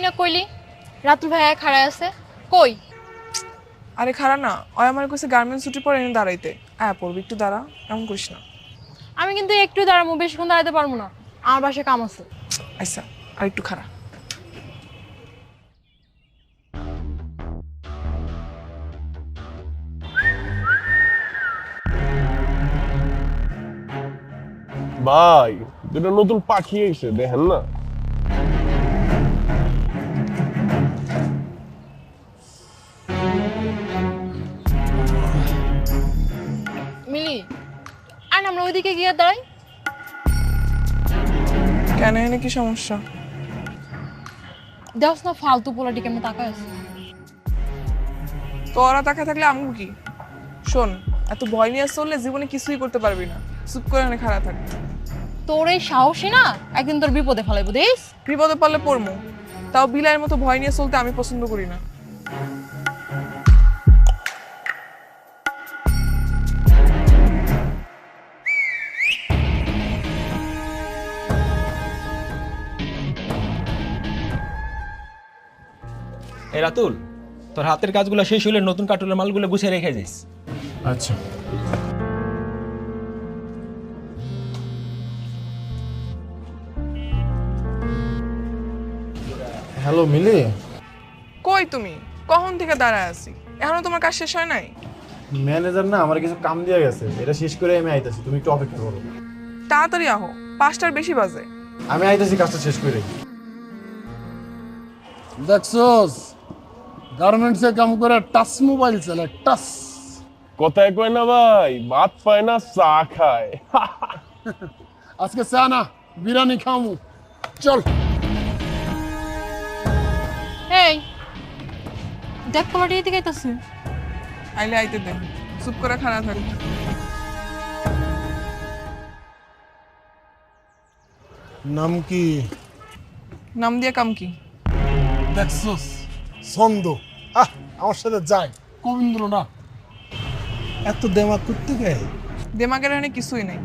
না কইলি রাতুল ভাইয়া খাড়ায় আছে কই? আরে খারা না, ওই আমার কাছে গার্মেন্টস ছুটি পরে এনে দাঁড়াইতে। পড়বি একটু দাঁড়া, এমন করিস না। আমি কিন্তু একটু দাঁড়াবো, বেশিক্ষণ দাঁড়াতে পারবো না, আমার বাসায় কাম আছে। আচ্ছা, আর একটু খারা। ভাই দুটো নতুন পাখি এসে দেখেন না। মিলি আর আমরা ওইদিকে গিয়ে দাঁড়াই। কেন, এনে কি সমস্যা? দেখছ না ফালতু পোলাটি কেমন তাকায় আছে। তোরা তাকা থাকলে আমু কি? শোন, এত ভয় নিয়ে চললে জীবনে কিছুই করতে পারবি না। চুপ করে এনে খাড়া থাক। তোর এই সাহসী না একদিন তোর বিপদে ফেলাইবো দেখ। বিপদে পড়লে পড়মু, তাও বিলাইয়ের মতো ভয় নিয়ে চলতে আমি পছন্দ করি না। এই রাতুল, তোর হাতের কাজগুলো শেষ হলে নতুন কার্টুনের মালগুলো গুছিয়ে রেখে যাইস। আচ্ছা। হ্যালো মিলি। কই তুমি? কখন থেকে দাঁড়ায় আছি, এখনো তোমার কাজ শেষ হয় নাই? ম্যানেজার না আমার কিছু কাম দিয়ে গেছে, এটা শেষ করে আমি আইতাছি, তুমি একটু অপেক্ষা করো। তাড়াতাড়ি আহো, 5টার বেশি বাজে। আমি আইতাছি কাজটা শেষ করে। দেখছোস গার্মেন্টসে কাম করে টাচ মোবাইল চালায়, টাচ। কথায় কয় না ভাই, ভাত পায় না চা খায়। আজকে চা না বিরিয়ানি খামু, চল। এই দেখ পোলাটি এদিকে আইতাছে। আইলে আইতে দে, চুপ করে খাড়া থাক। নাম কি? নাম দিয়ে কাম কি? দেখছোস ছন্দ, আমার সাথে যায় কবীন্দ্র না। এত দেমাগ করতে গে? দেমাগের এখানে কিছুই নাই।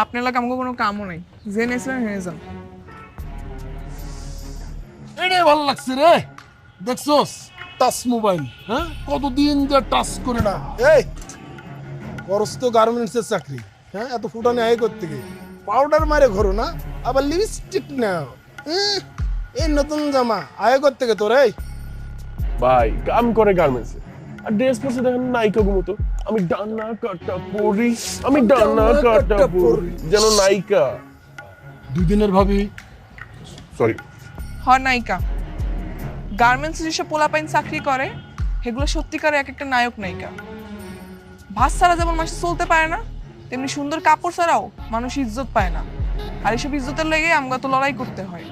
আপনার লাগে আমাকে কোনো কামও নাই, যে নেছিলেন হেরে যান। এটাই ভালো লাগছে রে। দেখছোস টাচ মোবাইল, হ্যাঁ কতদিন যে টাচ করে না। এই করস তো গার্মেন্টসের চাকরি, হ্যাঁ এত ফুটানি আয় করতে গে? পাউডার মারে ঘরো না, আবার লিপস্টিক নাও। এই নতুন জামা আয় করতে গে তোর? এই ভাই কাম করে গার্মেন্টসে, আর ড্রেস পরছে দেখেন নায়িকা মতো। আমি ডানা কাটা পরি, আমি ডানা কাটা পরি যেন নায়িকা। দুদিনের ভাবি। সরি। নায়িকা। গার্মেন্টস যেসব পোলাপাইন চাকরি করে সেগুলো সত্যিকারে এক একটা নায়ক নায়িকা। ভাত ছাড়া যেমন মানুষ চলতে পারে না, তেমনি সুন্দর কাপড় ছাড়াও মানুষ ইজ্জত পায় না। আর এইসব ইজ্জতের লেগে আমগো তো লড়াই করতে হয়।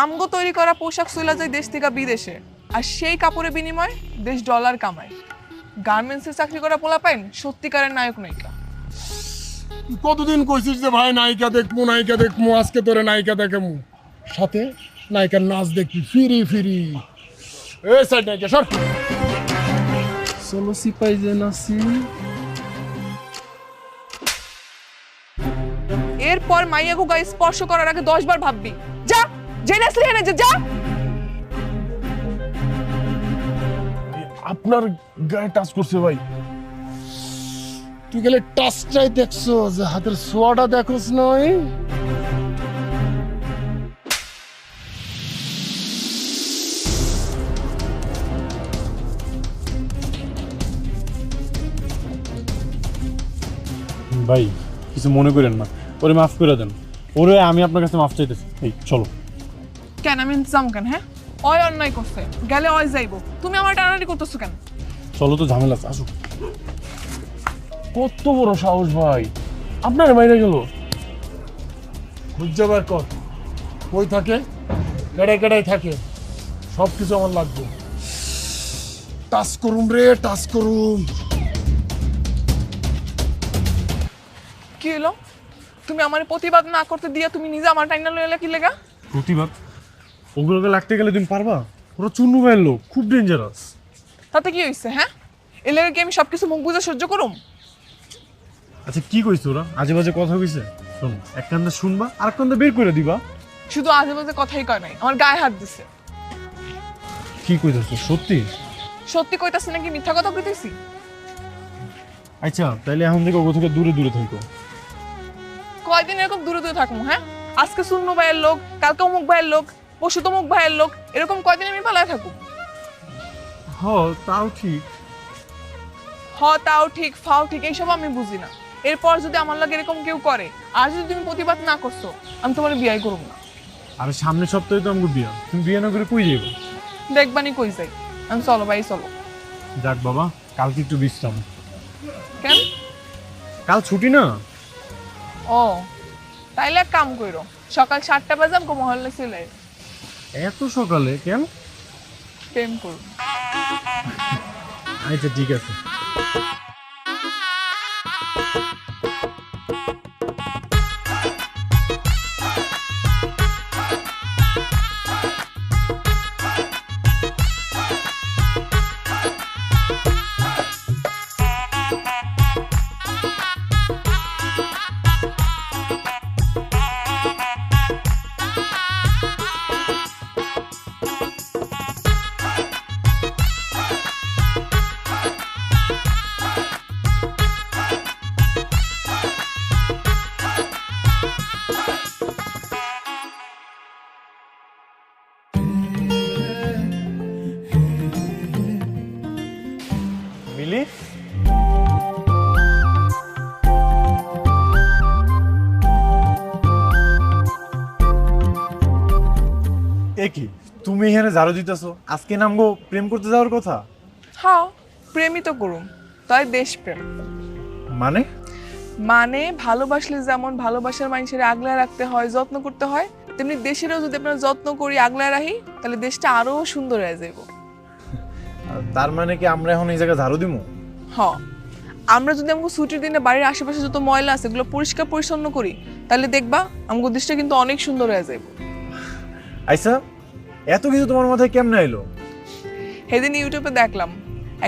আমগো তৈরি করা পোশাক চলে যায় দেশ থেকে বিদেশে, আর সেই কাপড়ের বিনিময়ে দেশ ডলার কামায়। গার্মেন্টসে চাকরি করা পোলাপাইন সত্যিকারের নায়ক নায়িকা। কতদিন কইছিস যে ভাই নায়িকা দেখমু, নায়িকা দেখমু, আজকে তোরে নায়িকা দেখামু, সাথে নায়িকার নাচ দেখবি ফিরি ফিরি। এই সাইড নায়িকা সর। চলো সিপাই যে নাচি। এরপর মাইয়া গুগা স্পর্শ করার আগে 10 বার ভাববি। যা, যে নাচলি হেনে যা। আপনার গায়ে টাচ করছে ভাই। তুই গেলে টাচটাই দেখছো, যে হাতের ছোঁয়াটা দেখোস নয়। ভাই কিছু মনে করেন না, ওরে মাফ করে দেন। ওরে আমি আপনার কাছে মাফ চাইতেছি। এই চলো। কেন আমি যাম কেন? হ্যাঁ, অয় অন্যায় করছে, গেলে অয় যাইবো। তুমি আমার টানাটানি করতেছো কেন? চলো তো, ঝামেলা আছে, আসো। কত বড় সাহস ভাই, আপনার মাইরে গেল। বুঝাবার কর কই থাকে, কেড়াই কেড়াই থাকে, সব কিছু আমার লাগবে। টাচ করুম রে, টাচ করুম। কি হলো? তুমি আমার প্রতিবাদ না করতে দিয়ে তুমি নিজে আমার টাইনা লইলে কি লেগা? প্রতিবাদ? ওগুলোকে লাগতে গেলে তুমি পারবা? ওরা চুন্নু ভাইয়ের লোক, খুব ডেঞ্জারাস। তাতে কি হইছে? হ্যাঁ, এর লেগে কি আমি সবকিছু মুখ বুঝে সহ্য করুম? আচ্ছা কি কইছো ওরা? আজে বাজে কথা কইছে? শোনো, এক কান্দে শুনবা আর এক কান্দে বের করে দিবা। শুধু আজে বাজে কথাই কয় নাই, আমার গায়ে হাত দিছে। কি কইতেছো সত্যি? সত্যি কইতাছি নাকি মিথ্যা কথা কইতেছি? আচ্ছা তাইলে এখন থেকে ওগো থেকে দূরে দূরে থাকো। কয়দিন এরকম দূরে দূরে থাকবো? হ্যাঁ, আজকে শূন্য ভাইয়ের লোক, কালকে অমুক ভাইয়ের লোক, পরশু তমুক ভাইয়ের লোক, এরকম কয়দিন আমি পালায় থাকবো? হ তাও ঠিক। হ তাও ঠিক, ফাও ঠিক, এইসব আমি বুঝি না। এরপর যদি আমার লাগে এরকম কেউ করে, আর যদি তুমি প্রতিবাদ না করছো, আমি তোমার বিয়ে করবো না। আর সামনের সপ্তাহে তো আমাকে বিয়া, তুমি বিয়ে না করে কই যাবো? দেখবানি কই যাই আমি। চলো ভাই চলো। যাক বাবা, কালকে একটু বিশ্রাম। কেন? কাল ছুটি না। ও তাইলে এক কাম করো, সকাল 7টা বাজে আমাকে মহল্লা চলে আয়। এত সকালে কেন? প্রেম করো। আচ্ছা ঠিক আছে। মিলি, এ কি তুমি এখানে ঝাড়ু দিতেছো? আজকে নামগো প্রেম করতে যাওয়ার কথা। হ্যাঁ, প্রেমই তো করুম, তাই দেশপ্রেম। মানে? মানে ভালোবাসলে যেমন ভালোবাসার মানুষের আগলায় রাখতে হয়, যত্ন করতে হয়, তেমনি দেশেরও যদি আপনার যত্ন করি, আগলায় রাখি, তাহলে দেশটা আরো সুন্দর হয়ে যাইব। তার মানে কি আমরা এখন এই জায়গায় ঝাড়ু দিমু? হ, আমরা যদি আমাকে ছুটির দিনে বাড়ির আশেপাশে যত ময়লা আছে এগুলো পরিষ্কার পরিচ্ছন্ন করি, তাহলে দেখবা আমাকে দেশটা কিন্তু অনেক সুন্দর হয়ে যাইব। আচ্ছা, এত কিছু তোমার মাথায় কেমনে এলো? সেদিন ইউটিউবে দেখলাম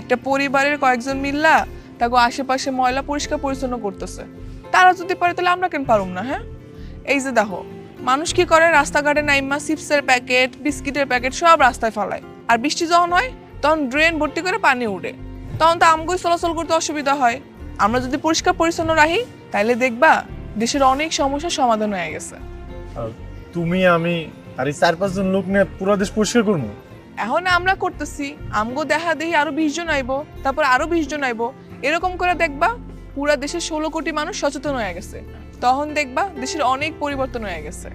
একটা পরিবারের কয়েকজন মিল্লা তাকে আশেপাশে ময়লা পরিষ্কার পরিচ্ছন্ন করতেছে। তারা যদি পারে তাহলে আমরা কেন পারুম না? হ্যাঁ, এই যে দেখো মানুষ কি করে, রাস্তাঘাটে নাইমা চিপসের প্যাকেট, বিস্কিটের প্যাকেট সব রাস্তায় ফেলায়, আর বৃষ্টি যখন হয় তখন ড্রেন ভর্তি করে পানি উঠে, তখন তো আমগোই চলাচল করতে অসুবিধা হয়। আমরা যদি পরিষ্কার পরিচ্ছন্ন রাখি তাহলে দেখবা দেশের অনেক সমস্যার সমাধান হয়ে গেছে। তুমি, আমি আর এই 4-5 জন লোক নিয়ে পুরো দেশ পরিষ্কার করবো। এখন আমরা করতেছি, আমগো দেখা দেখি আরো 20 জন আইবো, তারপর আরো 20 জন আইবো, এরকম করে দেখবা পুরা দেশের 16 কোটি মানুষ সচেতন হয়ে গেছে। তখন দেখবা দেশের অনেক পরিবর্তন হয়ে গেছে।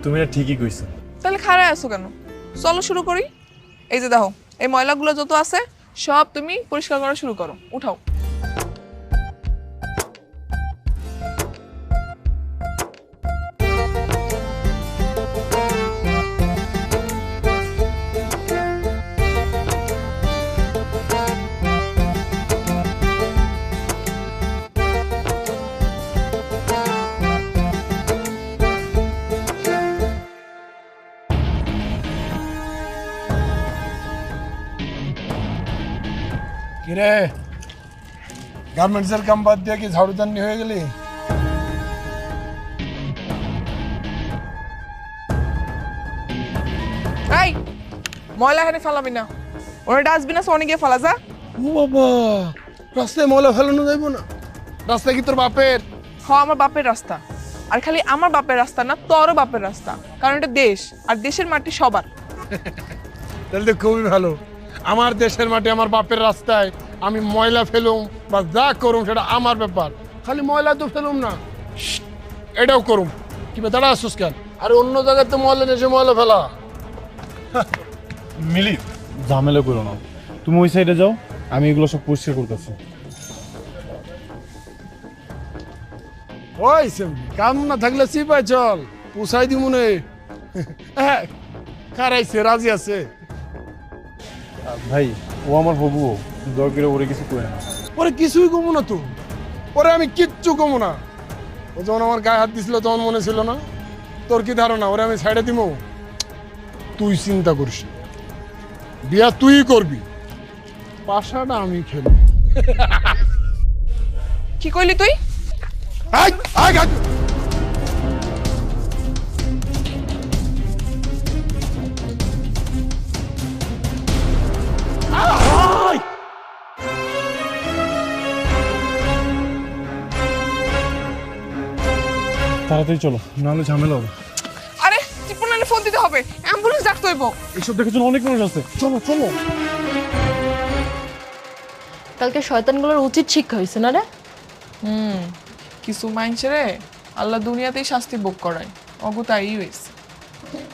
তুমি না ঠিকই কইছো। তাহলে খাড়ায় আছো কেন? চলো শুরু করি। এই যে দেখো এই ময়লাগুলো যত আছে সব তুমি পরিষ্কার করা শুরু করো, উঠাও। কিরে, গার্মেন্টসের কাম বাদ দিয়ে কি ঝাড়ুদানি হয়ে গেলি? এই ময়লা এখানে ফেলাবি না, ওরা ডাস্টবিন আছে অনেকে ফেলা যা। ও বাবা, রাস্তায় ময়লা ফেলানো যাইব না? রাস্তা কি তোর বাপের? হ, আমার বাপের রাস্তা। আর খালি আমার বাপের রাস্তা না, তোরও বাপের রাস্তা, কারণ এটা দেশ, আর দেশের মাটি সবার। তাহলে তো খুবই ভালো। আমার দেশের মাটি, আমার বাপের রাস্তায় আমি ময়লা ফেলুম বা যা করুম সেটা আমার ব্যাপার। খালি ময়লা তো ফেলুম না, এটাও করুম। কি দাঁড়া আসুস কেন? আরে অন্য জায়গায় তো ময়লা নেই, ময়লা ফেলা। মিলি, ঝামেলা করো না, তুমি ওই সাইডে যাও, আমি এগুলো সব পরিষ্কার করতেছি। ওই কাম না থাকলে চিপাই চল, পুষাই দি মনে। হ্যাঁ, কারাইছে, রাজি আছে। ভাই, ও আমার হবু, দয়া করে ওরে কিছু করে না। ওরে কিছুই কমো না তো, ওরে আমি কিচ্ছু কমো না। ও যখন আমার গায়ে হাত দিছিল তখন মনে ছিল না? তোর কি ধারণা ওরে আমি সাইডে দিব? তুই চিন্তা করিস, বিয়া তুই করবি, পাশাটা আমি খেলব। কি কইলি তুই? আয়, আয়, আয়। তাড়াতাড়ি চলো, নাহলে ঝামেলা হবে। আরে টিপনানে ফোন দিতে হবে, অ্যাম্বুলেন্স ডাকতে হইব। এইসব দেখার জন্য অনেক মানুষ আছে, চলো চলো। কালকে শয়তানগুলোর উচিত শিক্ষা হয়েছে না রে? কিছু মাইনছে রে আল্লাহ দুনিয়াতেই শাস্তি ভোগ করায়, অগতাই হয়েছে।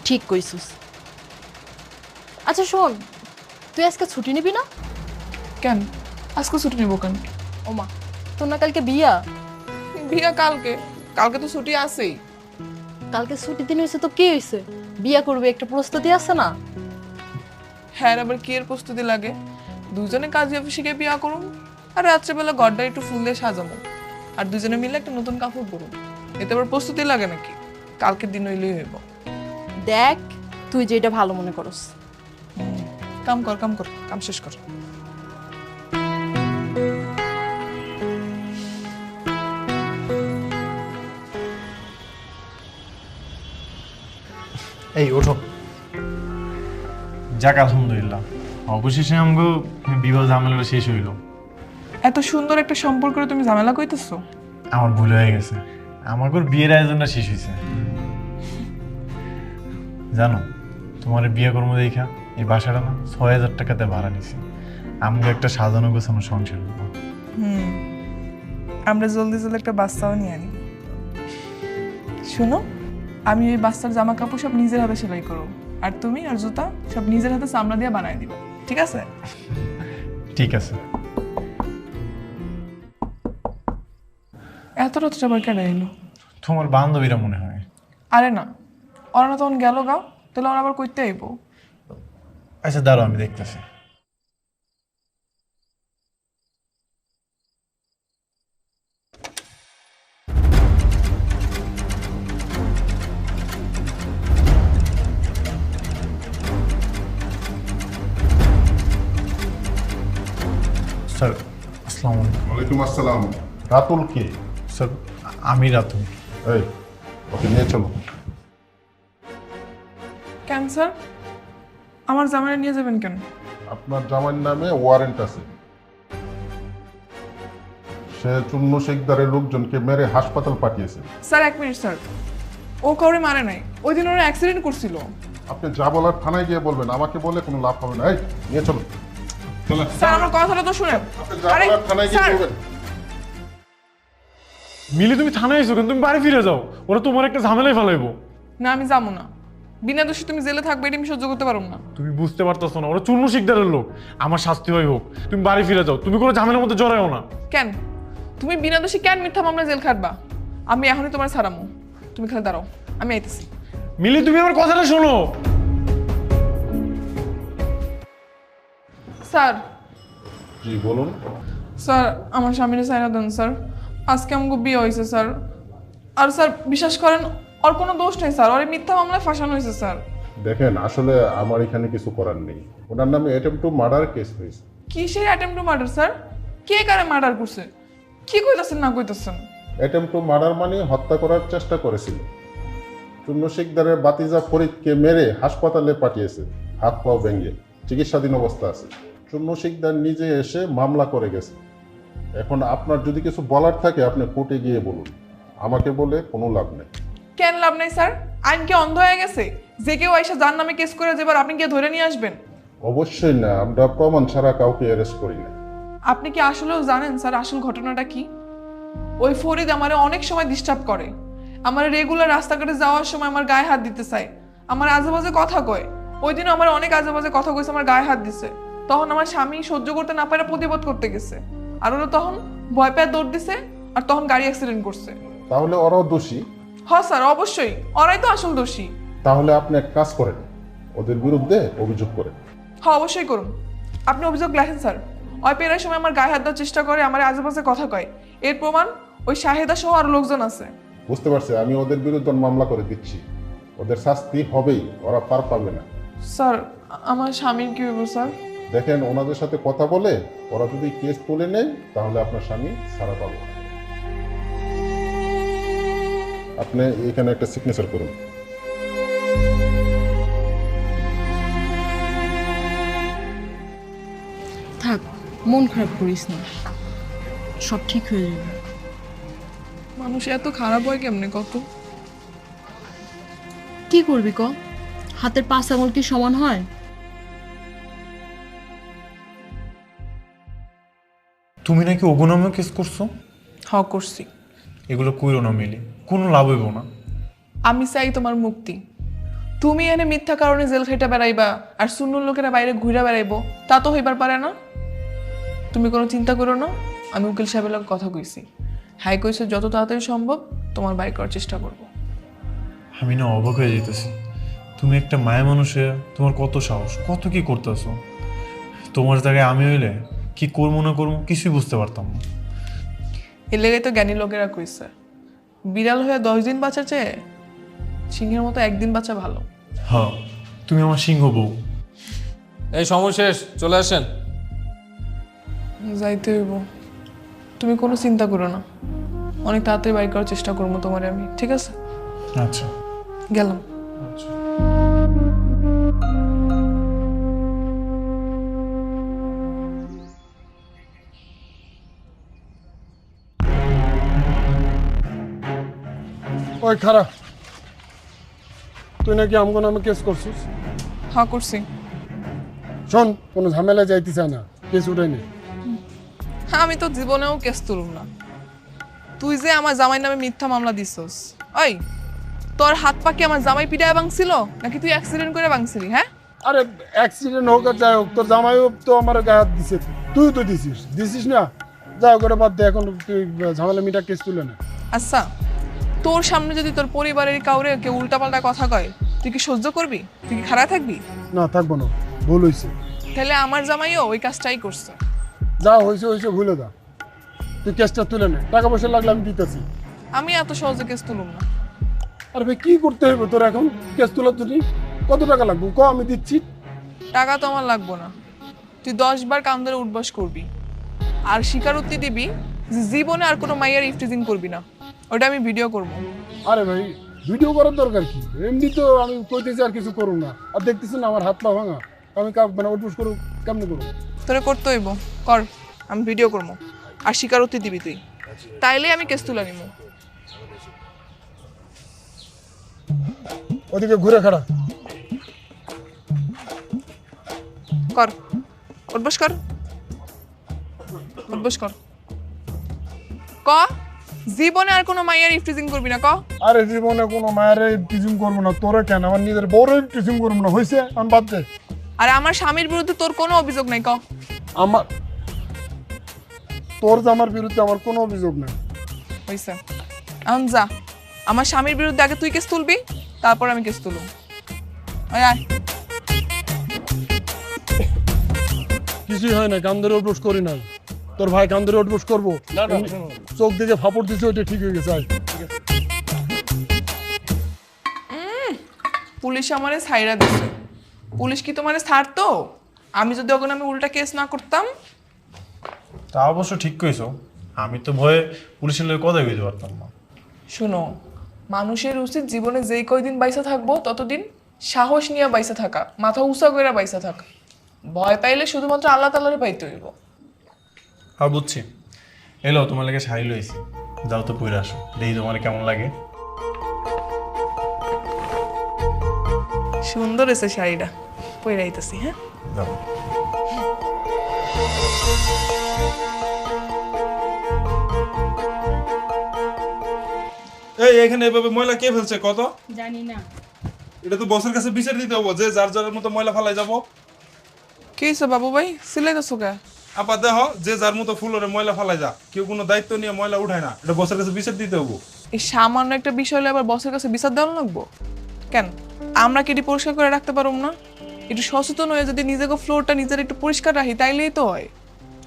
ঠিক কইছিস। আচ্ছা শোন, তুই আজকে ছুটি নিবি না? কেন আজকে ছুটি নিব কেন? ওমা, তোর না কালকে বিয়া? বিয়া কালকে, কালকে তো ছুটি আছেই। কালকে ছুটি দিন হয়েছে তো কি হয়েছে? বিয়া করবে একটা প্রস্তুতি আছে না? হ্যাঁ আবার কি এর প্রস্তুতি লাগে? দুজনে কাজী অফিসে গিয়ে বিয়া করুন, আর রাত্রেবেলা ঘরটা একটু ফুল দিয়ে সাজাবো, আর দুজনে মিলে একটা নতুন কাপড় পরুন। এতে আবার প্রস্তুতি লাগে নাকি? কালকের দিন হইলেই হইব। দেখ তুই যেটা ভালো মনে করস। কাম কর কাম কর, কাম শেষ কর। এই ওঠো। যাক আলহামদুলিল্লাহ, অবশেষে আমগো বিবাহ ঝামেলাটা শেষ হইল। এত সুন্দর একটা সম্পর্ক তুমি ঝামেলা কইতেছো? আমার ভুল হয়ে গেছে, আমাগোর বিয়ের আয়োজনটা শেষ হয়েছে। জানো, তোমার বিয়ে কর্ম দেখা এই বাসাটা না ৬,০০০ টাকাতে ভাড়া নিছি। আমগো একটা সাজানো গোছানো সংসার হইব। আমরা জলদি জলদি একটা বাচ্চাও নিয়ে আনি। শোনো, আমি ওই বাচ্চার জামা কাপড় সব নিজের হাতে সেলাই করো, আর তুমি আর জুতা সব নিজের হাতে চামড়া দিয়ে বানাই দিবা, ঠিক আছে? ঠিক আছে। এত রাত আবার কেন এলো? তোমার বান্ধবীরা মনে হয়। আরে না, ওরা না তখন গেল গাও, তাহলে ওরা আবার কইতে আইব। আচ্ছা দাঁড়াও, আমি দেখতেছি। স্যার আসসালামু আলাইকুম। ওয়ালাইকুম আসসালাম। রাতুল কে? স্যার আমি রাতুল। এই ওকে নিয়ে চলো। কেন স্যার, আমার জামাই নিয়ে যাবেন কেন? আপনার জামাইয়ের নামে ওয়ারেন্ট আছে। সে চুন্নু শেখদারের লোকজনকে মেরে হাসপাতাল পাঠিয়েছে। স্যার এক মিনিট স্যার, ও কাউরে মারে নাই, ওই দিন ওরা অ্যাক্সিডেন্ট করছিল। আপনি যা বলার থানায় গিয়ে বলবেন, আমাকে বলে কোনো লাভ হবে না। এই নিয়ে চলো। চলো স্যার আমার কথাটা তো শুনেন। আপনি যা আরে বলার থানায় গিয়ে স্যার, বলবেন। মিলি তুমি থানায় এসো, কিন্তু তুমি বাড়ি ফিরে যাও, ওরা তোমার একটা ঝামেলায় ফেলাইবো। না আমি যাবো না, বিনা দোষে তুমি জেলে থাকবে এটা আমি সহ্য করতে পারবো না। তুমি বুঝতে পারতেছো না, ওরা চূর্ণ শিকদারের লোক। আমার শাস্তি হয় হোক, তুমি বাড়ি ফিরে যাও, তুমি কোনো ঝামেলার মধ্যে জড়াইও না। কেন তুমি বিনা দোষে কেন মিথ্যা মামলা জেল খাটবা? আমি এখনই তোমার ছাড়ামো, তুমি খালি দাঁড়াও, আমি আইতেছি। মিলি তুমি আমার কথাটা শোনো। স্যার, জি বলুন। স্যার আমার স্বামীর সাইনা দেন স্যার, আজকে আমাকে বিয়ে হয়েছে স্যার। আর স্যার বিশ্বাস করেন, ওর কোনো দোষ নেই স্যার, ওর মিথ্যা মামলায় ফাঁসানো হয়েছে স্যার। দেখেন আসলে আমার এখানে কিছু করার নেই, ওনার নামে অ্যাটেম্প টু মার্ডার কেস হয়েছে। কিসের অ্যাটেম্প টু মার্ডার স্যার? কে কারে মার্ডার করছে? কি কইতাছেন না কইতাছেন? অ্যাটেম্প টু মার্ডার মানে হত্যা করার চেষ্টা করেছিল। চুন্নু শেখদারের বাতিজা ফরিদকে মেরে হাসপাতালে পাঠিয়েছে, হাত পাও ভেঙে চিকিৎসাধীন অবস্থা আছে। চুন্নু শেখদার নিজে এসে মামলা করে গেছে। এখন আপনার যদি কিছু বলার থাকে আপনি কোর্টে গিয়ে বলুন, আমাকে বলে কোনো লাভ নেই। কেন লাভ নাই স্যার? আইন কি অন্ধ হয়ে গেছে? যে কেউ আইসা যার নামে কেস করে যাবার আপনি গিয়ে ধরে নিয়ে আসবেন? অবশ্যই না, আমরা প্রমাণ ছাড়া কাউকে অ্যারেস্ট করি না। আপনি কি আসলেও জানেন স্যার আসল ঘটনাটা কি? ওই ফরিদ আমারে অনেক সময় ডিস্টার্ব করে, আমার রেগুলার রাস্তাঘাটে যাওয়ার সময় আমার গায়ে হাত দিতে চায়, আমার আজেবাজে কথা কয়। ওই দিনও আমার অনেক আজেবাজে কথা কইছে, আমার গায়ে হাত দিছে। তখন আমার স্বামী সহ্য করতে না পারে প্রতিবাদ করতে গেছে, আর ওরা তখন ভয় পেয়ে দৌড় দিছে, আর তখন গাড়ি অ্যাক্সিডেন্ট করছে। তাহলে ওরাও দোষী? হ্যাঁ স্যার অবশ্যই, ওরাই তো আসল দোষী। তাহলে আপনি এক কাজ করেন, ওদের বিরুদ্ধে অভিযোগ করেন। হ্যাঁ অবশ্যই করুন, আপনি অভিযোগ লেখেন স্যার। ওই পেরার সময় আমার গায়ে হাত দেওয়ার চেষ্টা করে, আমার আজেবাজে কথা কয়, এর প্রমাণ ওই শাহেদা সহ আরো লোকজন আছে। বুঝতে পারছি, আমি ওদের বিরুদ্ধে মামলা করে দিচ্ছি, ওদের শাস্তি হবেই, ওরা পার পাবে না। স্যার আমার স্বামীর কি হইব স্যার? দেখেন ওনাদের সাথে কথা বলে ওরা যদি কেস তুলে নেয় তাহলে আপনার স্বামী ছাড়া পাবে। আপনি এখানে একটা সিগনেচার করুন। থাক, মন খারাপ করিস না, সব ঠিক হয়ে যাবে। মানুষ এত খারাপ হয় কেমনে কত? কি করবি ক? হাতের 5 আঙুল কি সমান হয়? তুমি নাকি অগনামে কেস করছো? করছি। এগুলো কইরো না মিলি, কোনো লাভ হইব না। আমি চাই তোমার মুক্তি। তুমি এনে মিথ্যা কারণে জেল খাইটা বেড়াইবা আর সুন্নুর লোকেরা বাইরে ঘুরে বেড়াইবো, তা তো হইবার পারে না। তুমি কোনো চিন্তা করো না, আমি উকিল সাহেবের লগে কথা কইছি। হ্যাঁ কইছে যত তাড়াতাড়ি সম্ভব তোমার বাই করার চেষ্টা করব। আমি না অবাক হয়ে যেতেছি, তুমি একটা মায়া মানুষে, তোমার কত সাহস, কত কি করতেছো। তোমার জায়গায় আমি হইলে কি করবো না করবো কিছুই বুঝতে পারতাম না। এর লেগে তো জ্ঞানী লোকেরা কইছে, বিড়াল হয়ে 10 দিন বাঁচা চেয়ে সিংহের মতো একদিন বাঁচা ভালো। হ্যাঁ, তুমি আমার সিংহ বউ। এই সময় শেষ, চলে আসেন। যাইতে হইব। তুমি কোনো চিন্তা করো না, অনেক তাড়াতাড়ি বাই করার চেষ্টা করবো তোমারে আমি, ঠিক আছে? আচ্ছা, গেলাম। ওই খারাপ, তুই নাকি আমগো নামে কেস করছিস? হ্যাঁ করছি। শোন, কোনো ঝামেলা যাইতে চায় না, কেস উঠাই নে। হ্যাঁ আমি তো জীবনেও কেস তুলুম না। তুই যে আমার জামাই নামে মিথ্যা মামলা দিছস, ওই তোর হাত পা কি আমার জামাই পিটায় ভাঙছিল নাকি তুই অ্যাক্সিডেন্ট করে ভাঙছিলি? হ্যাঁ আরে অ্যাক্সিডেন্ট হোক আর যাই হোক, তোর জামাইও তো আমার গায়ে হাত দিছে, তুই তো দিছিস না? যাই হোক, ওটা বাদ দে, এখন তুই ঝামেলা মিটা কেস তুলে না। আচ্ছা, তোর সামনে যদি তোর পরিবারের কাউরে কেউ উল্টাপাল্টা কথা কয়, তুই কি সহ্য করবি? তুই কি খারাপ থাকবি? না, থাকবো না, ভুল হয়েছে। তাহলে আমার জামাইও ওই কাজটাই করছে। যা হয়েছে ভুলে যা, তুই কেসটা তুলে নে, টাকা পয়সা লাগলে আমি দিতেছি। আমি এত সহজে কেস তুলুম না। আরে ভাই, কি করতে হবে তোর এখন কেস তোলার জন্য? কত টাকা লাগবে ক, আমি দিচ্ছি। টাকা তো আমার লাগবো না, তুই 10 বার কান ধরে উঠবাস করবি আর স্বীকারোক্তি দিবি যে জীবনে আর কোনো মাইয়ার ইফটিজিং করবি না। ওটা আমি ভিডিও করব। আরে ভাই, ভিডিও করার দরকার কি? এমনি তো আমি কইতেছি আর কিছু করুন না, আর দেখতেছি না আমার হাত পা ভাঙা, আমি মানে উঠবস করবো কেমনি করবো? তোরে করতে হইব, কর, আমি ভিডিও করবো আর স্বীকারোক্তি দিবি তুই, তাইলে আমি কেস তুলে নিব। ওদিকে ঘুরে খাড়া কর, উঠবস কর, উঠবস কর। ক জীবনে আর কোনো মাইয়ার ইফটিজিং করবি না, ক। আরে জীবনে কোনো মায়ের টিচিং করবো না, তোরে কেন, আমার নিজের বড় টিচিং করবো না, হয়েছে? আমি বাদ দে। আর আমার স্বামীর বিরুদ্ধে তোর কোনো অভিযোগ নাই, ক। আমার তোর জামার বিরুদ্ধে আমার কোনো অভিযোগ নেই। হইছে, এখন যা, আমার স্বামীর বিরুদ্ধে আগে তুই কেস তুলবি, তারপর আমি কেস তুলব। আয় আয়। কিছুই হয় না, কান ধরে উঠবস করি না, তোর ভাই কান ধরে উঠবস করবো। চোখ দিকে ফাপড় দিচ্ছে, ওইটা ঠিক হয়ে গেছে। পুলিশ আমারে ছাইরা দিছে। পুলিশ কি তোমারে ছাড়তো? আমি যদি ওখানে আমি উল্টা কেস না করতাম? তা অবশ্য ঠিক কইছো, আমি তো ভয়ে পুলিশের লোক কথাই বুঝতে পারতাম না। শোনো, মানুষের উচিত জীবনে যেই কয়দিন বাইসা থাকবো ততদিন সাহস নিয়ে বাইসা থাকা, মাথা উঁচা করে বাইসা থাকা। ভয় পাইলে শুধুমাত্র আল্লাহ তাআলারে পাইতে হইব। আর বুঝছি, এলো তোমার লাগে শাড়ি লইছি, যাও তো পরে আসো, দেখি তোমার কেমন লাগে। সুন্দর এসে শাড়িটা, পরে আইতাছি। হ্যাঁ, যাও। এই এখানে এভাবে ময়লা কে ফেলছে কত? জানি না। এটা তো বসের কাছে বিচার দিতে হবো যে যার যার মতো ময়লা ফালাই যাবো। কি হয়েছে বাবু ভাই, সিলাইতেছো কে? আপা দেহ যে যার মতো ফুলরে ময়লা ফালাই যা, কেউ কোনো দায়িত্ব নিয়ে ময়লা উঠায় না, এটা বসের কাছে বিচার দিতে হবো। এই সামান্য একটা বিষয় হলে আবার বসের কাছে বিচার দেওয়া লাগবো কেন? আমরা কি এটি পরিষ্কার করে রাখতে পারুম না? একটু সচেতন হয়ে যদি নিজেকে ফ্লোরটা নিজের একটু পরিষ্কার রাখি তাইলেই তো হয়।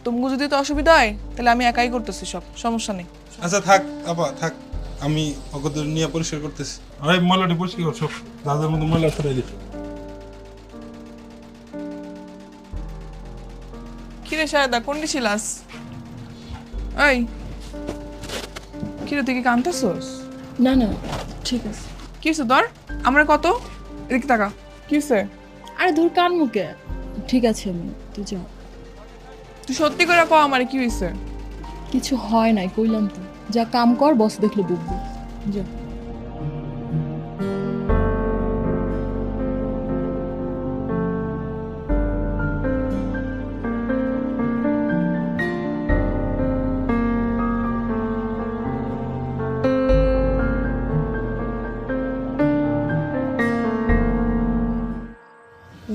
তোমাকে যদি তো অসুবিধা হয় তাহলে আমি একাই করতেছি, সব সমস্যা নেই। আচ্ছা থাক আপা থাক, আমি ওদের নিয়ে পরিষ্কার করতেছি। আরে ময়লাটি পরিষ্কার করছো, যার যার মতো ময়লা সরাই দিচ্ছ। কিরে শায়দা, কোন ছিলাস? এই কিরে, তুই কি কাঁদতেছস? না না, ঠিক আছে। কি হয়েছে তোর? আমরা কত এদিকে টাকা কি হয়েছে? আরে ধুর, কান মুখে। ঠিক আছে, আমি তুই যা। তুই সত্যি করে কও আমারে কি হয়েছে? কিছু হয় নাই, কইলাম তো। যা কাম কর, বস দেখলে বুঝবি। যা।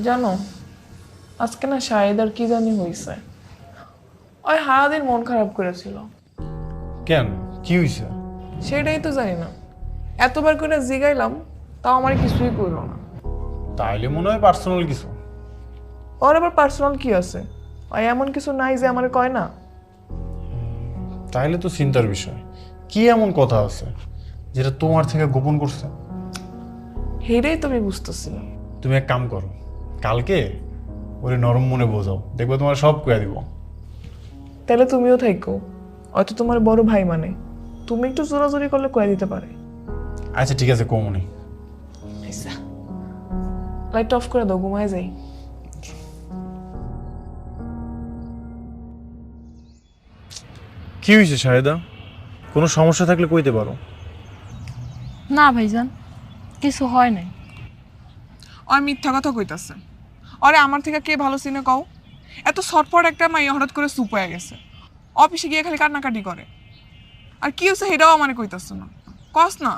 জানো আজকে না শাহিদার কি জানি হয়েছে, ওই সারাদিন মন খারাপ করেছিল। কেন, কি হয়েছে? সেটাই তো জানি না, এতবার করে জিগাইলাম তাও আমার কিছুই করলো না। তাইলে মনে হয় পার্সোনাল কিছু। ওর আবার পার্সোনাল কি আছে? ওই এমন কিছু নাই যে আমার কয় না। তাইলে তো চিন্তার বিষয়। কি এমন কথা আছে যেটা তোমার থেকে গোপন করছে? হেরেই তুমি বুঝতেছি না। তুমি এক কাম করো, কালকে ওরে নরম মনে বোঝাও, দেখবে তোমার সব কয়ে দিব। তাহলে তুমিও থাকো, হয়তো তোমার বড় ভাই মানে, তুমি একটু জোরাজোরি করলে কয়ে দিতে পারে। আচ্ছা ঠিক আছে, কমনি। আচ্ছা লাইট অফ করে দাও, ঘুমায় যাই। কি হয়েছে শাহেদা? কোনো সমস্যা থাকলে কইতে পারো। না ভাইজান, কিছু হয় নাই। ওই মিথ্যা কথা কইতাছে। আরে আমার থেকে কে ভালো চিনে কও? এত ছটফট একটা মাইয়া হঠাৎ করে চুপ হয়ে গেছে, অফিসে গিয়ে খালি কান্নাকাটি করে। আর কি হচ্ছে সেটাও আমার কইতাছে না, কস না।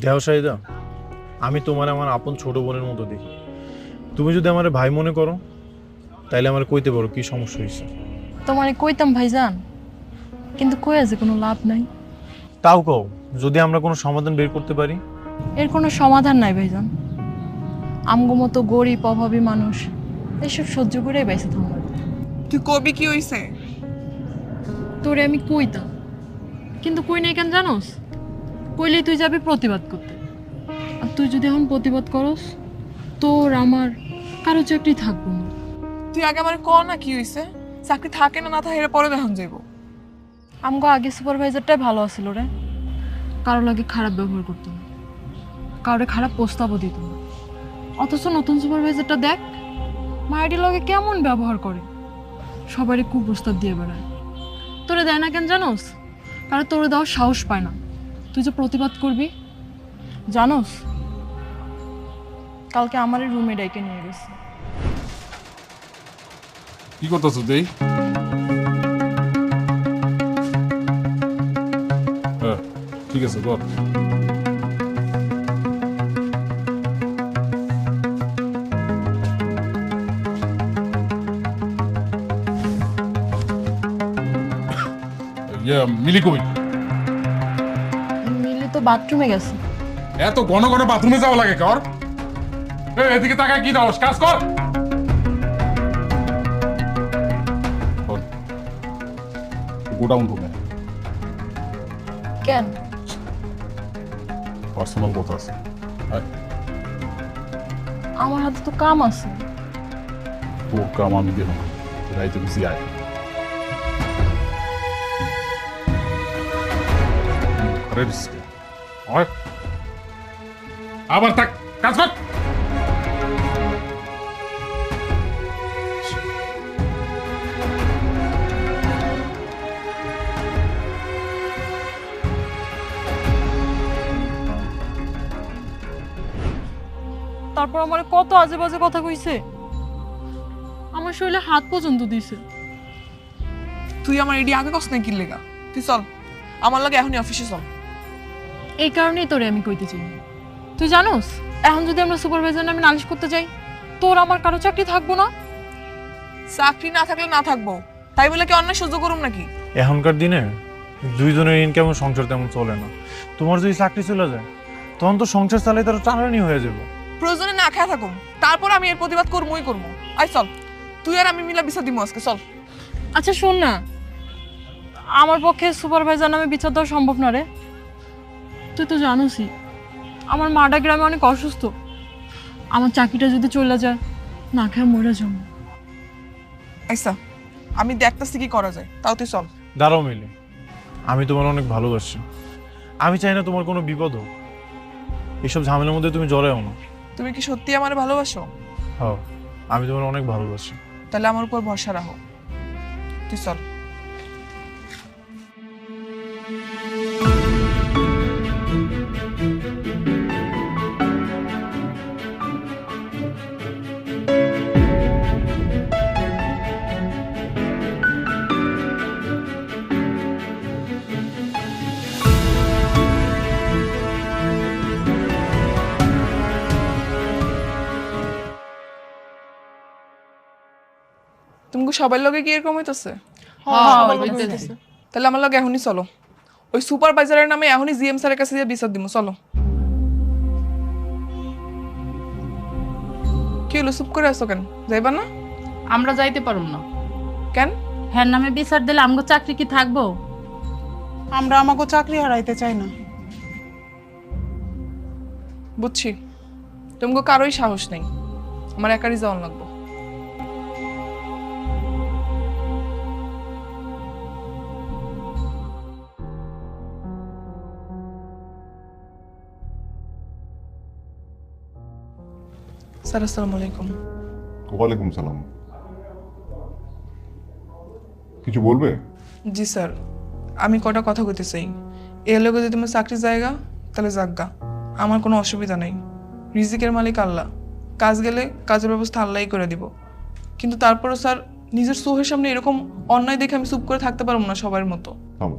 দেহ শাহেদা, আমি তোমার আমার আপন ছোট বোনের মতো দেখি। তুমি যদি আমার ভাই মনে করো তাইলে আমার কইতে পারো কি সমস্যা হয়েছে। তোমারে কইতাম ভাইজান, কিন্তু কয়ে যে কোনো লাভ নাই। তাও কও, যদি আমরা কোনো সমাধান বের করতে পারি। এর কোনো সমাধান নাই ভাইজান। আমগো মতো গরিব অভাবী মানুষ এসব সহ্য করে বেঁচে থাকবো। তুই কবি কি হইছে? তোরে আমি কইতাম, কিন্তু কই নাই কেন জানোস? কইলেই তুই যাবি প্রতিবাদ করতে, আর তুই যদি এখন প্রতিবাদ করস তোর আমার কারো চাকরি থাকবো না। তুই আগে আমার ক না কি হইছে, চাকরি থাকে না না থাকে এটা পরে দেখান যাইব। আমগো আগে সুপারভাইজারটাই ভালো আছিল রে, কারো লাগে খারাপ ব্যবহার করতো না, কারোর খারাপ প্রস্তাবও দিত না। অথচ নতুন সুপারভাইজারটা দেখ মায়ের লগে কেমন ব্যবহার করে, সবারই কুপ্রস্তাব দিয়ে বেড়ায়। তোরে দেয় না কেন জানোস? কারণ তোরে দেওয়ার সাহস পায় না। তুই যে প্রতিবাদ করবি, জানোস কালকে আমার রুমে ডেকে নিয়ে গেছে। কি করতেছ তুই? হ্যাঁ ঠিক আছে, কর। মিলি কবি মিলি তো বাথরুমে গেছে। এত ঘন ঘন বাথরুমে যাওয়া লাগে কর। এদিকে তাকায় কি দাও, কাজ কর। গোডাউন রুমে কেন? পার্সোনাল কথা আছে। আমার হাতে তো কাম আছে। তোর কাম আমি দেব, রাইতে বেশি আয়। আবার থাক, কাজ কর। তারপর আমার কত আজে বাজে কথা কইছে, আমার শরীরে হাত পর্যন্ত দিছে। তুই আমার এডি আগে কস না কি লেগা? তুই চল আমার লাগে এখনই অফিসে চল। এই কারণেই তোরে আমি কইতে চাই। তুই জানোস এখন যদি আমরা সুপারভাইজার নামে নালিশ করতে যাই, তোর আমার কারো চাকরি থাকবো না। চাকরি না থাকলে না থাকবো, তাই বলে কি অন্যায় সহ্য করুম নাকি? এখনকার দিনে দুইজনের ইনকাম সংসার তেমন চলে না। তোমার যদি চাকরি চলে যায় তখন তো সংসার চালাই তার টানানি হয়ে যাবে। প্রয়োজনে না খেয়ে থাকুম, তারপর আমি এর প্রতিবাদ করবোই করবো। আয় চল, তুই আর আমি মিলা বিচার দিব আজকে, চল। আচ্ছা শোন না, আমার পক্ষে সুপারভাইজার নামে বিচার দেওয়া সম্ভব না রে। তুই তো জানোসই আমার মাডা গ্রামে অনেক অসুস্থ। আমার চাকরিটা যদি চলে যায়, না খেয়ে মরে যাবো। আচ্ছা আমি দেখতেছি কি করা যায়, তাও তুই চল। দাঁড়াও মিলি, আমি তোমার অনেক ভালোবাসি। আমি চাই না তোমার কোনো বিপদ হোক। এইসব ঝামেলার মধ্যে তুমি জড়াও না। তুমি কি সত্যি আমার ভালোবাসো? হ্যাঁ, আমি তোমার অনেক ভালোবাসি। তাহলে আমার উপর ভরসা রাখো, তুই চল। আমগো সবার লগে কি এরকম হইতেছে? হইতেছে। তাহলে আমার লগে এখনই চলো, ওই সুপারভাইজারের নামে এখনই জিএম স্যারের কাছে গিয়ে বিচার দিমু। চলো। কি হলো, চুপ করে আছো কেন? যাইবা না? আমরা যাইতে পারুম না। কেন? হ্যাঁ নামে বিচার দিলে আমগো চাকরি কি থাকবো? আমরা আমাকে চাকরি হারাইতে চাই না। বুঝছি, তোমাকে কারোই সাহস নেই, আমার একারই যাওয়ান লাগবো। স্যার আসসালামু আলাইকুম। ওয়ালাইকুম সালাম। কিছু বলবে? জি স্যার, আমি কটা কথা কইতে চাই। এর লগে যদি তোমার চাকরি জায়গা তাহলে যাজ্ঞা, আমার কোনো অসুবিধা নেই। রিজিকের মালিক আল্লাহ, কাজ গেলে কাজের ব্যবস্থা আল্লাহই করে দিব। কিন্তু তারপরও স্যার, নিজের চোখের সামনে এরকম অন্যায় দেখে আমি চুপ করে থাকতে পারবো না সবার মতো। থামো,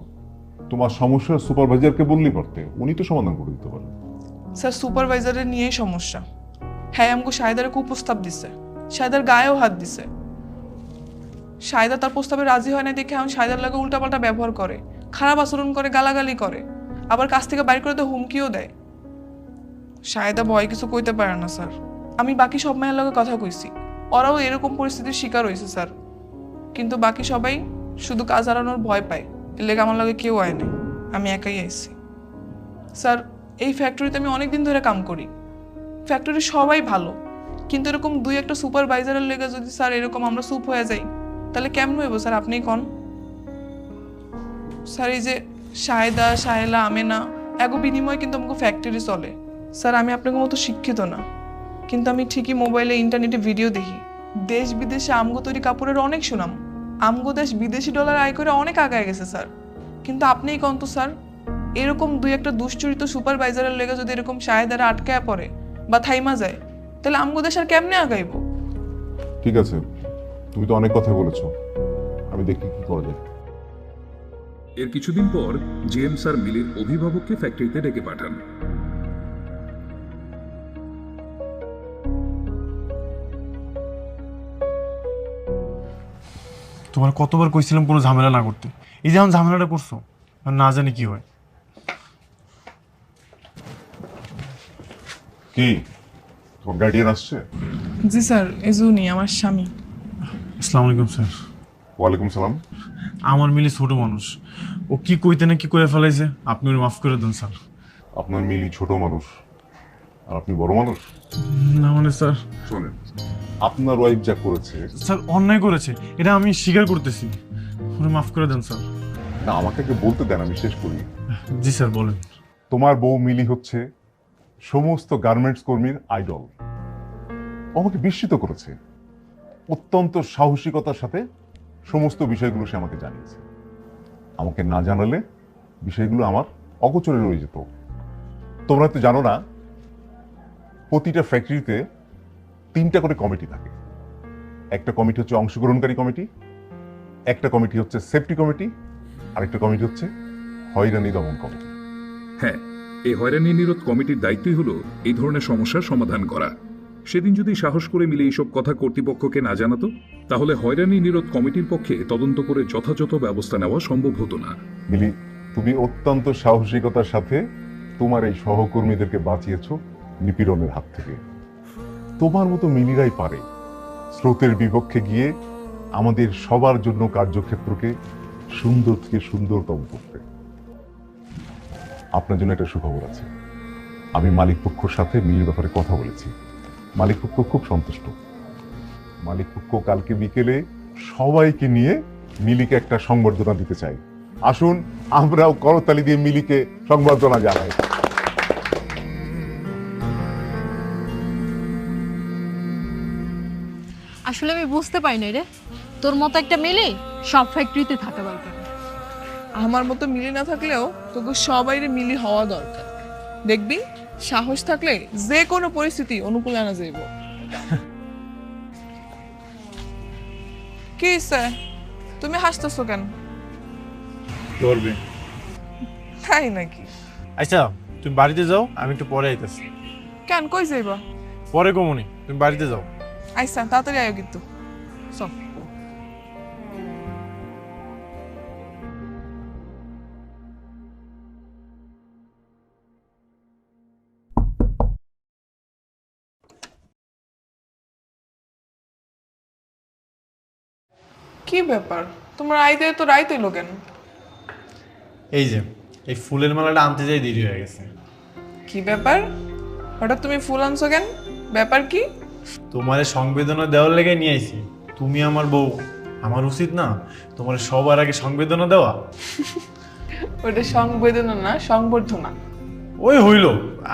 তোমার সমস্যা সুপারভাইজারকে বললেই পারতে, উনি তো সমাধান করে দিতে পারেন। স্যার সুপারভাইজারের নিয়েই সমস্যা। হ্যাঁ, আমাকে শাহেদার প্রস্তাব দিছে, শাহেদার গায়েও হাত দিছে। শাহেদা তার প্রস্তাবে রাজি হয় না দেখে আমি শাহেদার লাগে উল্টাপাল্টা ব্যবহার করে, খারাপ আচরণ করে, গালাগালি করে, আবার কাছ থেকে বাইর করে তো হুমকিও দেয়। শাহেদা ভয় কিছু কইতে পারে না স্যার। আমি বাকি সব মেয়ের লগে কথা কইছি, ওরাও এরকম পরিস্থিতির শিকার হয়েছে স্যার। কিন্তু বাকি সবাই শুধু কাজ হারানোর ভয় পায়, এর লেগে আমার লগে কেউ আয় নাই, আমি একাই আইছি। স্যার, এই ফ্যাক্টরিতে আমি অনেকদিন ধরে কাম করি, ফ্যাক্টরির সবাই ভালো, কিন্তু এরকম দুই একটা সুপারভাইজারের লেগে যদি স্যার এরকম আমরা চুপ হয়ে যাই তাহলে কেমন হইব স্যার? আপনিই কন। স্যার এই যে শাহেদা, শাহেলা, আমেনা, এগো বিনিময়ে কিন্তু আমাকে ফ্যাক্টরি চলে। স্যার আমি আপনাকে মতো শিক্ষিত না, কিন্তু আমি ঠিকই মোবাইলে ইন্টারনেটে ভিডিও দেখি, দেশ বিদেশে আমগো তৈরি কাপড়ের অনেক সুনাম, আমগো দেশ বিদেশি ডলার আয় করে অনেক আগায় গেছে স্যার। কিন্তু আপনিই কন তো স্যার, এরকম দুই একটা দুশ্চরিত সুপারভাইজারের লেগে যদি এরকম শাহেদারা আটকায় পড়ে বা থাইমা যায় তাহলে আমগো দেশ আর কেমনে আগাইব? ঠিক আছে, তুমি তো অনেক কথা বলেছো, আমি দেখি কি করা যায়। এর কিছুদিন পর জেএম স্যার মিলির অভিভাবককে ফ্যাক্টরিতে ডেকে পাঠান। তোমার কতবার কইছিলাম কোনো ঝামেলা না করতে, এই যেমন ঝামেলাটা করছো, আর না জানি কি হয়। কি তোমার গার্ডিয়ান আসছে? জি স্যার, এজুনি আমার স্বামী। আসসালামু আলাইকুম স্যার। ওয়ালাইকুম সালাম। আমার মিলি ছোট মানুষ, ও কি কইতে না কি করে ফেলাইছে, আপনি ওর মাফ করে দেন স্যার। আপনার মিলি ছোট মানুষ আর আপনি বড় মানুষ? না মানে স্যার, শোনেন, আপনার ওয়াইফ যা করেছে স্যার অন্যায় করেছে, এটা আমি স্বীকার করতেছি, ওরে মাফ করে দেন স্যার। না, আমাকে আগে বলতে দেন, আমি শেষ করি। জি স্যার বলেন। তোমার বউ মিলি হচ্ছে সমস্ত গার্মেন্টস কর্মীর আইডল। ও আমাকে বিস্মিত করেছে, অত্যন্ত সাহসিকতার সাথে সমস্ত বিষয়গুলো সে আমাকে জানিয়েছে। আমাকে না জানালে বিষয়গুলো আমার অগোচরে রয়ে যেত। তোমরা তো জানো না, প্রতিটা ফ্যাক্টরিতে 3টা করে কমিটি থাকে। একটা কমিটি হচ্ছে অংশগ্রহণকারী কমিটি, একটা কমিটি হচ্ছে সেফটি কমিটি, আরেকটা কমিটি হচ্ছে হয়রানি দমন কমিটি। হ্যাঁ, এই হয়রানি নিরোধ কমিটির দায়িত্বই হলো এই ধরনের সমস্যার সমাধান করা। সেদিন যদি সাহস করে মিলে এইসব কথা কর্তৃপক্ষকে না জানাতো তাহলে হয়রানি নিরোধ কমিটির পক্ষে তদন্ত করে যথাযথ ব্যবস্থা নেওয়া সম্ভব হতো না। মিলি, তুমি অত্যন্ত সাহসিকতার সাথে তোমার এই সহকর্মীদেরকে বাঁচিয়েছো নিপীড়নের হাত থেকে। তোমার মতো মিলিরাই পারে স্রোতের বিপক্ষে গিয়ে আমাদের সবার জন্য কার্যক্ষেত্রকে সুন্দর থেকে সুন্দরতম করতে। আপনার জন্য একটা সুখবর আছে, আমি মালিক পক্ষর সাথে মিলির ব্যাপারে কথা বলেছি। মালিক পক্ষ খুব সন্তুষ্ট। মালিক পক্ষ কালকে বিকেলে সবাইকে নিয়ে মিলিকে একটা সংবর্ধনা দিতে চাই। আসুন আমরাও করতালি দিয়ে মিলিকে সংবর্ধনা জানাই। আসলে আমি বুঝতে পারি না রে, তোর মতো একটা মেলে সব ফ্যাক্টরিতে থাকা দরকার। আমার মতো মিলি না থাকলেও তোকে সবাইরে মিলি হওয়া দরকার। দেখবি সাহস থাকলে যে কোনো পরিস্থিতি অনুকূলে আনা যাইব। কি স্যার, তুমি হাসতেছো কেন? করবে তাই নাকি? আচ্ছা তুমি বাড়িতে যাও, আমি একটু পরে আইতেছি। কেন, কই যাইবা? পরে কমুনি, তুমি বাড়িতে যাও। আইসা তাড়াতাড়ি আয়ো কিন্তু। চল। কি ব্যাপার তোমার আইতে তো রাইত হইলো কেন? এই যে এই ফুলের মালাটা আনতে যাই দেরি হয়ে গেছে। কি ব্যাপার হঠাৎ তুমি ফুল আনছো কেন? ব্যাপার কি? তোমারে সংবেদনা দেওয়ার লেগে নিয়ে আইছি। তুমি আমার বউ, আমার উচিত না তোমার সবার আগে সংবেদনা দেওয়া? ওটা সংবেদনা না, সংবর্ধনা। ওই হইল,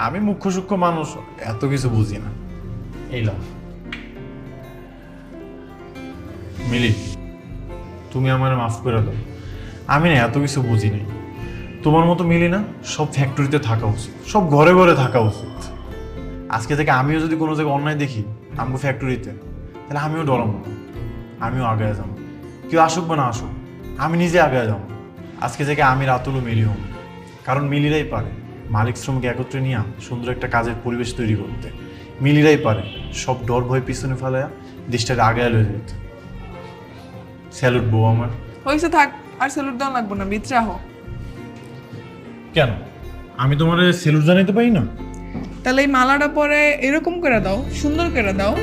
আমি মুখ্য সূক্ষ্ম মানুষ, এত কিছু বুঝি না। এই লাভ মিলি, তুমি আমার মাফ করে দাও, আমি না এত কিছু বুঝি নাই। তোমার মতো মিলি না সব ফ্যাক্টরিতে থাকা উচিত, সব ঘরে ঘরে থাকা উচিত। আজকে থেকে আমিও যদি কোনো জায়গায় অন্যায় দেখি আমগো ফ্যাক্টরিতে, তাহলে আমিও ডরাবো না, আমিও আগে যাবো। কেউ আসুক বা না আসুক, আমি নিজে আগে যাবো। আজকে থেকে আমি রাতুলও মিলি হব, কারণ মিলিরাই পারে মালিক শ্রমিক একত্রে নিয়ে সুন্দর একটা কাজের পরিবেশ তৈরি করতে। মিলিরাই পারে সব ডর ভয় পিছনে ফেলাইয়া দেশটাকে আগে লয়ে যেতে। স্যালুট বউ আমার। হয়েছে থাক, আর স্যালুট দেওয়া লাগবো না, বিত্রা হো। কেন আমি তোমার স্যালুট জানাইতে পারি না? তাহলে এই মালাটা পরে এরকম করে দাও, সুন্দর করে দাও।